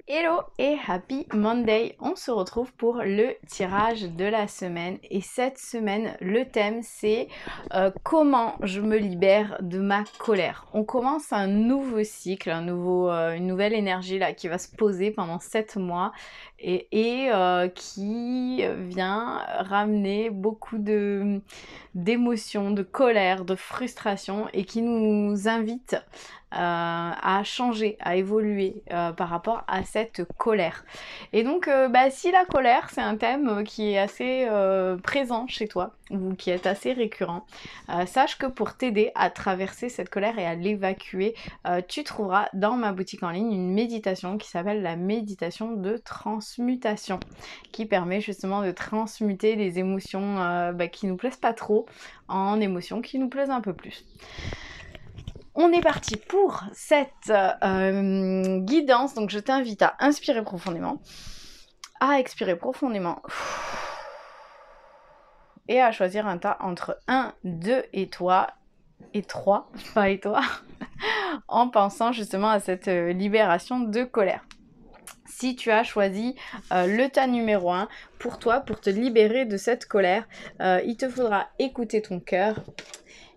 Hello et happy Monday! On se retrouve pour le tirage de la semaine et cette semaine le thème c'est comment je me libère de ma colère. On commence un nouveau cycle, une nouvelle énergie là qui va se poser pendant 7 mois et qui vient ramener beaucoup d'émotions, de colère, de frustration et qui nous invite à changer, à évoluer par rapport à cette colère. Et donc, si la colère, c'est un thème qui est assez présent chez toi, ou qui est assez récurrent, sache que pour t'aider à traverser cette colère et à l'évacuer, tu trouveras dans ma boutique en ligne une méditation qui s'appelle la méditation de transmutation, qui permet justement de transmuter les émotions qui nous plaisent pas trop en émotions qui nous plaisent un peu plus. On est parti pour cette guidance, donc je t'invite à inspirer profondément, à expirer profondément et à choisir un tas entre 1, 2 et toi, et 3, pas et toi, en pensant justement à cette libération de colère. Si tu as choisi le tas numéro 1, pour toi, pour te libérer de cette colère, il te faudra écouter ton cœur.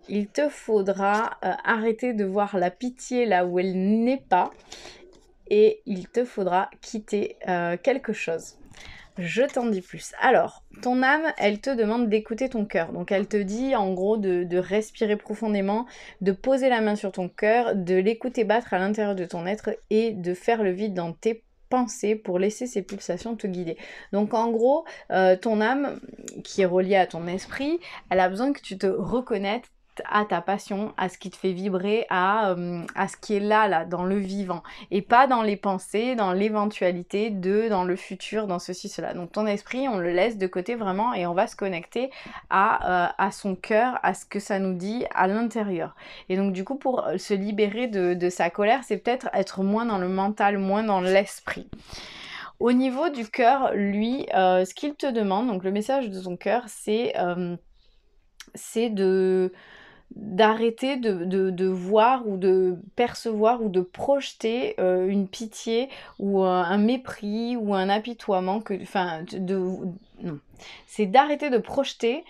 Il te faudra arrêter de voir la pitié là où elle n'est pas et il te faudra quitter quelque chose. Je t'en dis plus. Alors, ton âme, elle te demande d'écouter ton cœur. Donc, elle te dit en gros de respirer profondément, de poser la main sur ton cœur, de l'écouter battre à l'intérieur de ton être et de faire le vide dans tes pensées pour laisser ces pulsations te guider. Donc en gros, ton âme, qui est reliée à ton esprit, elle a besoin que tu te reconnaisses à ta passion, à ce qui te fait vibrer, à ce qui est là, dans le vivant, et pas dans les pensées, dans l'éventualité dans le futur, dans ceci, cela. Donc ton esprit, on le laisse de côté vraiment et on va se connecter à son cœur, à ce que ça nous dit à l'intérieur. Et donc du coup, pour se libérer de sa colère, c'est peut-être être moins dans le mental, moins dans l'esprit. Au niveau du cœur, lui, ce qu'il te demande, donc le message de ton cœur, c'est d'arrêter de voir ou de percevoir ou de projeter une pitié ou un mépris ou un apitoiement non. C'est d'arrêter de projeter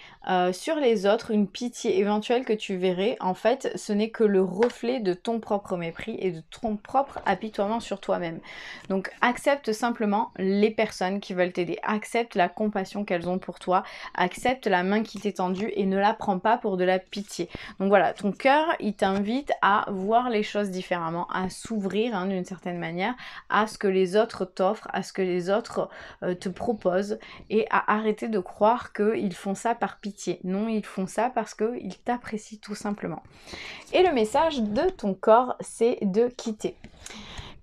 sur les autres une pitié éventuelle que tu verrais. En fait, ce n'est que le reflet de ton propre mépris et de ton propre apitoiement sur toi-même. Donc, accepte simplement les personnes qui veulent t'aider. Accepte la compassion qu'elles ont pour toi. Accepte la main qui t'est tendue et ne la prends pas pour de la pitié. Donc voilà, ton cœur, il t'invite à voir les choses différemment, à s'ouvrir d'une certaine manière à ce que les autres t'offrent, à ce que les autres te proposent et à arrêter de croire qu'ils font ça par pitié. Non, ils font ça parce qu'ils t'apprécient tout simplement. Et le message de ton corps, c'est de quitter.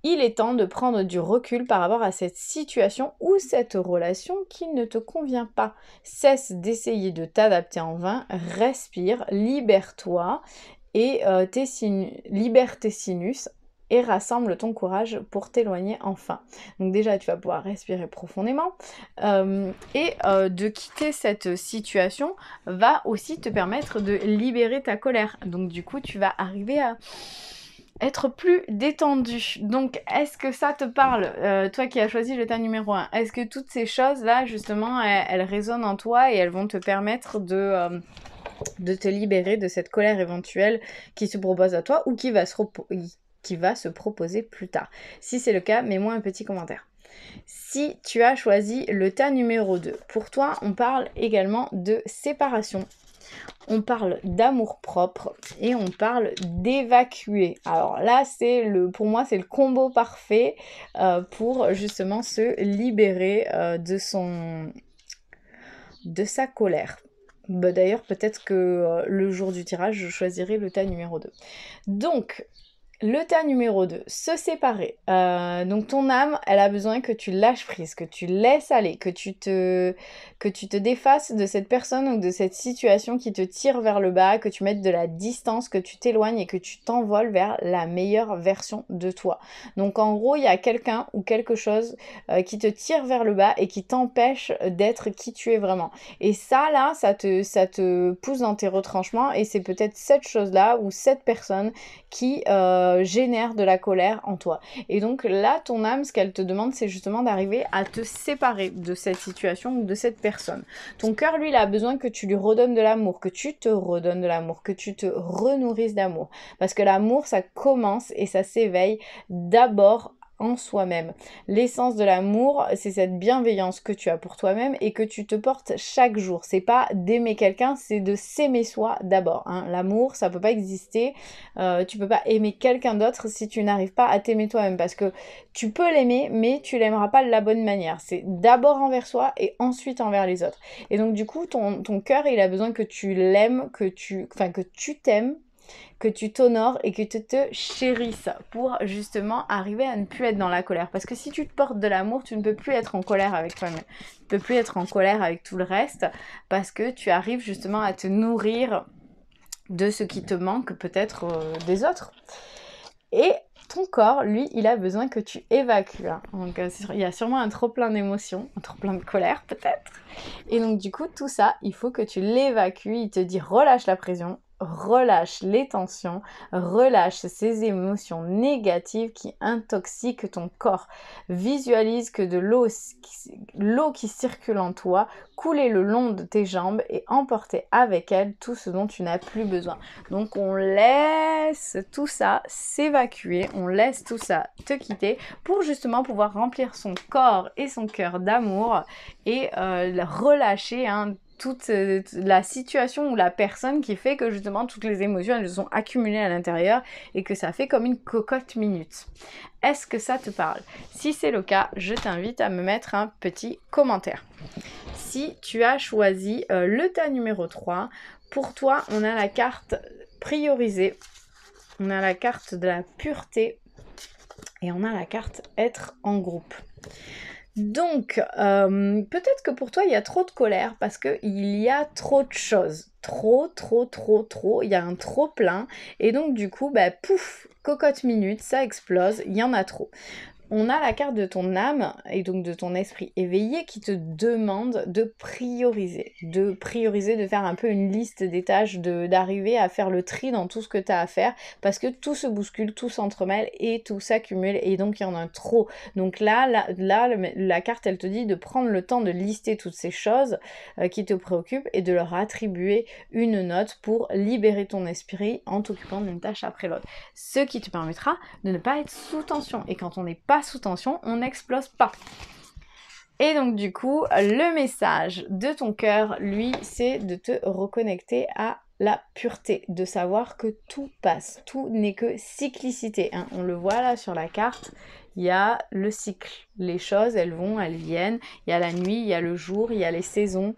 Il est temps de prendre du recul par rapport à cette situation ou cette relation qui ne te convient pas. Cesse d'essayer de t'adapter en vain, respire, libère-toi et libère tes sinus et rassemble ton courage pour t'éloigner enfin. Donc déjà, tu vas pouvoir respirer profondément et de quitter cette situation va aussi te permettre de libérer ta colère. Donc du coup, tu vas arriver à être plus détendu. Donc, est-ce que ça te parle, toi qui as choisi le tas numéro 1? Est-ce que toutes ces choses-là, justement, elles résonnent en toi et elles vont te permettre de te libérer de cette colère éventuelle qui se propose à toi ou qui va se proposer plus tard? Si c'est le cas, mets-moi un petit commentaire. Si tu as choisi le tas numéro 2, pour toi, on parle également de séparation. On parle d'amour propre et on parle d'évacuer. Alors là, pour moi, c'est le combo parfait pour justement se libérer de sa colère. D'ailleurs, peut-être que le jour du tirage, je choisirai le tas numéro 2. Donc, le tas numéro 2, se séparer. Donc ton âme, elle a besoin que tu lâches prise, que tu laisses aller, que tu te défasses de cette personne ou de cette situation qui te tire vers le bas, que tu mettes de la distance, que tu t'éloignes et que tu t'envoles vers la meilleure version de toi. Donc en gros, il y a quelqu'un ou quelque chose qui te tire vers le bas et qui t'empêche d'être qui tu es vraiment. Et ça, là, ça te pousse dans tes retranchements et c'est peut-être cette chose-là ou cette personne qui génère de la colère en toi. Et donc là, ton âme, ce qu'elle te demande, c'est justement d'arriver à te séparer de cette situation ou de cette personne. Ton cœur, lui, il a besoin que tu lui redonnes de l'amour, que tu te redonnes de l'amour, que tu te renourrisses d'amour. Parce que l'amour, ça commence et ça s'éveille d'abord en soi-même. L'essence de l'amour, c'est cette bienveillance que tu as pour toi-même et que tu te portes chaque jour. C'est pas d'aimer quelqu'un, c'est de s'aimer soi d'abord. Hein. L'amour, ça peut pas exister. Tu peux pas aimer quelqu'un d'autre si tu n'arrives pas à t'aimer toi-même, parce que tu peux l'aimer, mais tu l'aimeras pas de la bonne manière. C'est d'abord envers soi et ensuite envers les autres. Et donc du coup, ton cœur, il a besoin que tu l'aimes, que tu t'aimes, que tu t'honores et que tu te chérisses pour justement arriver à ne plus être dans la colère. Parce que si tu te portes de l'amour, tu ne peux plus être en colère avec toi-même. Tu ne peux plus être en colère avec tout le reste parce que tu arrives justement à te nourrir de ce qui te manque peut-être des autres. Et ton corps, lui, il a besoin que tu évacues. Hein. Donc, il y a sûrement un trop-plein d'émotions, un trop-plein de colère peut-être. Et donc, du coup, tout ça, il faut que tu l'évacues. Il te dit relâche la pression, relâche les tensions, relâche ces émotions négatives qui intoxiquent ton corps. Visualise que de l'eau qui circule en toi, couler le long de tes jambes et emporter avec elle tout ce dont tu n'as plus besoin. Donc on laisse tout ça s'évacuer, on laisse tout ça te quitter pour justement pouvoir remplir son corps et son cœur d'amour et relâcher toute la situation ou la personne qui fait que justement toutes les émotions elles sont accumulées à l'intérieur et que ça fait comme une cocotte minute. Est-ce que ça te parle? Si c'est le cas, je t'invite à me mettre un petit commentaire. Si tu as choisi le tas numéro 3, pour toi on a la carte priorisée, on a la carte de la pureté et on a la carte être en groupe. Donc, peut-être que pour toi, il y a trop de colère parce qu'il y a trop de choses. Trop, il y a un trop plein. Et donc, du coup, pouf, cocotte minute, ça explose, il y en a trop. On a la carte de ton âme et donc de ton esprit éveillé qui te demande de prioriser, de faire un peu une liste des tâches, d'arriver à faire le tri dans tout ce que tu as à faire parce que tout se bouscule, tout s'entremêle et tout s'accumule et donc il y en a trop. Donc là, la carte, elle te dit de prendre le temps de lister toutes ces choses qui te préoccupent et de leur attribuer une note pour libérer ton esprit en t'occupant d'une tâche après l'autre. Ce qui te permettra de ne pas être sous tension. Et quand on n'est pas sous tension, on n'explose pas. Et donc du coup, le message de ton cœur, lui, c'est de te reconnecter à la pureté, de savoir que tout passe, tout n'est que cyclicité. Hein. On le voit là sur la carte, il y a le cycle. Les choses, elles vont, elles viennent. Il y a la nuit, il y a le jour, il y a les saisons.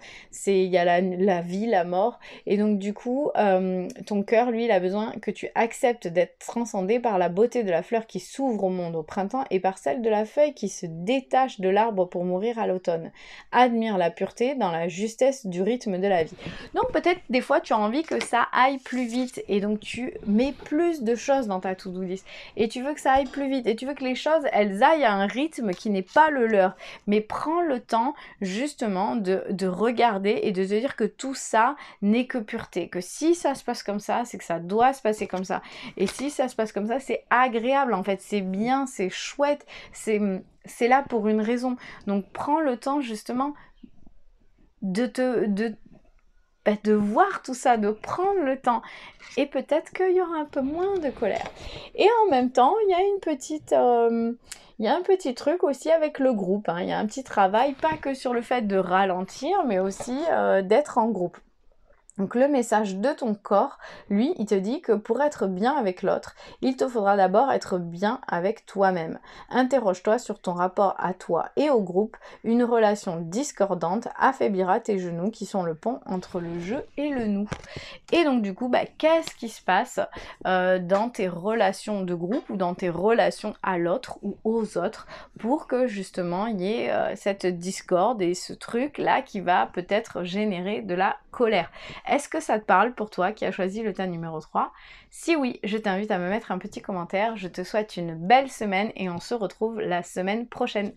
Il y a la vie, la mort. Et donc du coup, ton cœur, lui, il a besoin que tu acceptes d'être transcendé par la beauté de la fleur qui s'ouvre au monde au printemps et par celle de la feuille qui se détache de l'arbre pour mourir à l'automne. Admire la pureté dans la justesse du rythme de la vie. Donc peut-être des fois, tu as envie que ça aille plus vite et donc tu mets plus de choses dans ta to-do list. Et tu veux que ça aille plus vite et tu veux que les choses, elles aillent à un rythme qui n'est pas le leur, mais prends le temps justement de regarder et de te dire que tout ça n'est que pureté, que si ça se passe comme ça, c'est que ça doit se passer comme ça, et si ça se passe comme ça, c'est agréable en fait, c'est bien, c'est chouette, c'est là pour une raison. Donc prends le temps justement de voir tout ça, de prendre le temps. Et peut-être qu'il y aura un peu moins de colère. Et en même temps, il y a un petit truc aussi avec le groupe. Hein. Il y a un petit travail, pas que sur le fait de ralentir, mais aussi d'être en groupe. Donc le message de ton corps, lui, il te dit que pour être bien avec l'autre, il te faudra d'abord être bien avec toi-même. Interroge-toi sur ton rapport à toi et au groupe. Une relation discordante affaiblira tes genoux qui sont le pont entre le je et le nous. Et donc du coup, qu'est-ce qui se passe dans tes relations de groupe ou dans tes relations à l'autre ou aux autres pour que justement il y ait cette discorde et ce truc-là qui va peut-être générer de la colère. Est-ce que ça te parle pour toi qui as choisi le tas numéro 3? Si oui, je t'invite à me mettre un petit commentaire. Je te souhaite une belle semaine et on se retrouve la semaine prochaine.